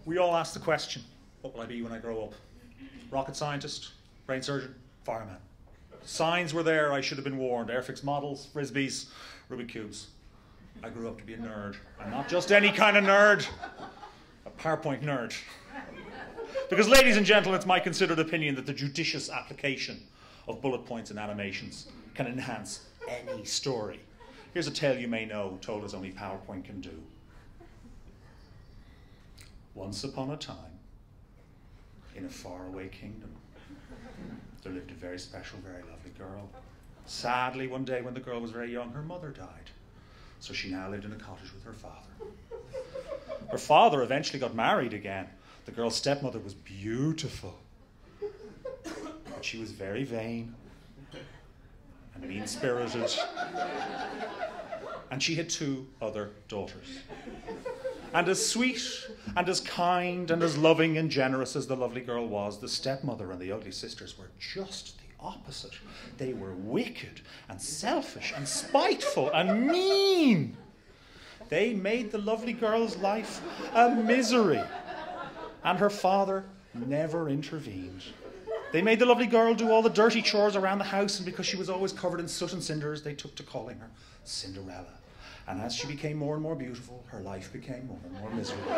We all ask the question, what will I be when I grow up? Rocket scientist, brain surgeon, fireman. Signs were there, I should have been warned. Airfix models, frisbees, Rubik cubes. I grew up to be a nerd. And not just any kind of nerd, a PowerPoint nerd. Because, ladies and gentlemen, it's my considered opinion that the judicious application of bullet points and animations can enhance any story. Here's a tale you may know, told as only PowerPoint can do. Once upon a time, in a faraway kingdom, there lived a very special, very lovely girl. Sadly, one day when the girl was very young, her mother died. So she now lived in a cottage with her father. Her father eventually got married again. The girl's stepmother was beautiful, but she was very vain and mean-spirited. And she had 2 other daughters. And as sweet and as kind and as loving and generous as the lovely girl was, the stepmother and the ugly sisters were just the opposite. They were wicked and selfish and spiteful and mean. They made the lovely girl's life a misery. And her father never intervened. They made the lovely girl do all the dirty chores around the house, and because she was always covered in soot and cinders, they took to calling her Cinderella. And as she became more and more beautiful, her life became more and more miserable.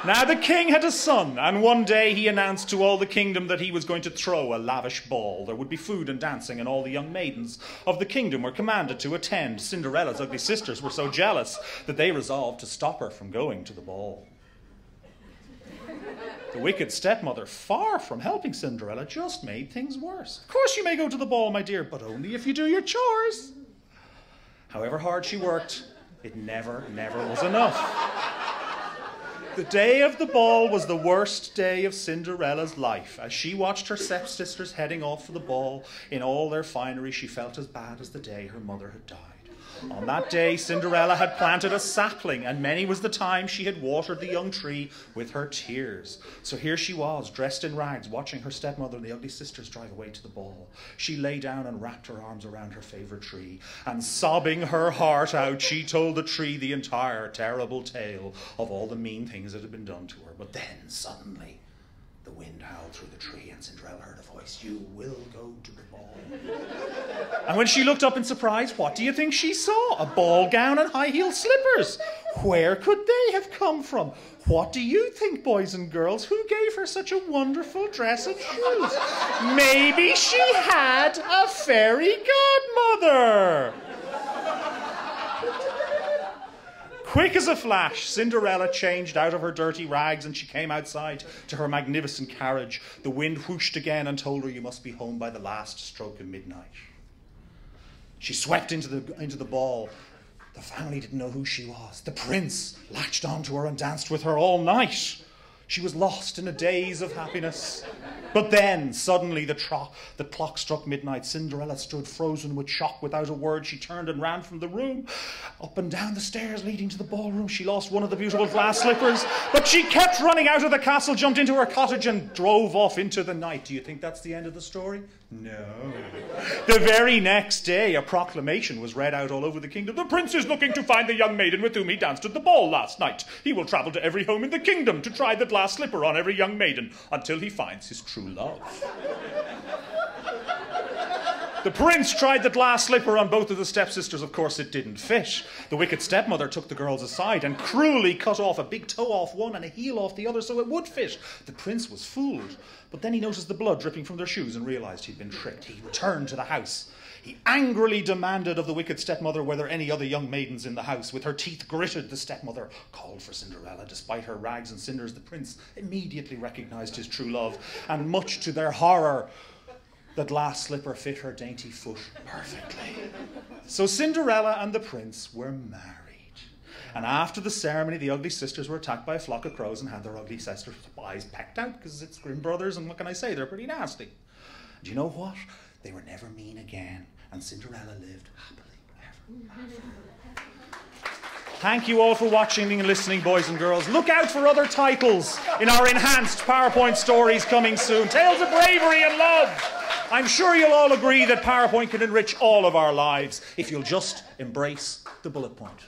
Now the king had a son, and one day he announced to all the kingdom that he was going to throw a lavish ball. There would be food and dancing, and all the young maidens of the kingdom were commanded to attend. Cinderella's ugly sisters were so jealous that they resolved to stop her from going to the ball. The wicked stepmother, far from helping Cinderella, just made things worse. Of course you may go to the ball, my dear, but only if you do your chores. However hard she worked, it never was enough. The day of the ball was the worst day of Cinderella's life. As she watched her stepsisters heading off for the ball in all their finery, she felt as bad as the day her mother had died. On that day, Cinderella had planted a sapling, and many was the time she had watered the young tree with her tears. So here she was, dressed in rags, watching her stepmother and the ugly sisters drive away to the ball. She lay down and wrapped her arms around her favourite tree, and sobbing her heart out, she told the tree the entire terrible tale of all the mean things that had been done to her. But then, suddenly, the wind howled through the tree, and Cinderella heard a voice, "You will go to the ball." And when she looked up in surprise, what do you think she saw? A ball gown and high-heeled slippers. Where could they have come from? What do you think, boys and girls? Who gave her such a wonderful dress and shoes? Maybe she had a fairy godmother. Quick as a flash, Cinderella changed out of her dirty rags and she came outside to her magnificent carriage. The wind whooshed again and told her, "You must be home by the last stroke of midnight." She swept into the ball. The family didn't know who she was. The prince latched onto her and danced with her all night. She was lost in a daze of happiness. But then, suddenly, the clock struck midnight. Cinderella stood frozen with shock. Without a word, she turned and ran from the room. Up and down the stairs leading to the ballroom, she lost one of the beautiful glass slippers. But she kept running out of the castle, jumped into her cottage, and drove off into the night. Do you think that's the end of the story? No. The very next day, a proclamation was read out all over the kingdom. "The prince is looking to find the young maiden with whom he danced at the ball last night. He will travel to every home in the kingdom to try the glass slipper on every young maiden until he finds his true love." The prince tried the glass slipper on both of the stepsisters. Of course, it didn't fit. The wicked stepmother took the girls aside and cruelly cut off a big toe off one and a heel off the other so it would fit. The prince was fooled, but then he noticed the blood dripping from their shoes and realised he'd been tricked. He returned to the house. He angrily demanded of the wicked stepmother were there any other young maidens in the house. With her teeth gritted, the stepmother called for Cinderella. Despite her rags and cinders, the prince immediately recognised his true love, and much to their horror, the glass slipper fit her dainty foot perfectly. So Cinderella and the prince were married. And after the ceremony, the ugly sisters were attacked by a flock of crows and had their ugly sisters' eyes pecked out because it's Grimm Brothers, and what can I say, they're pretty nasty. Do you know what? They were never mean again, and Cinderella lived happily ever after. Thank you all for watching and listening, boys and girls. Look out for other titles in our enhanced PowerPoint stories coming soon. Tales of bravery and love. I'm sure you'll all agree that PowerPoint can enrich all of our lives if you'll just embrace the bullet point.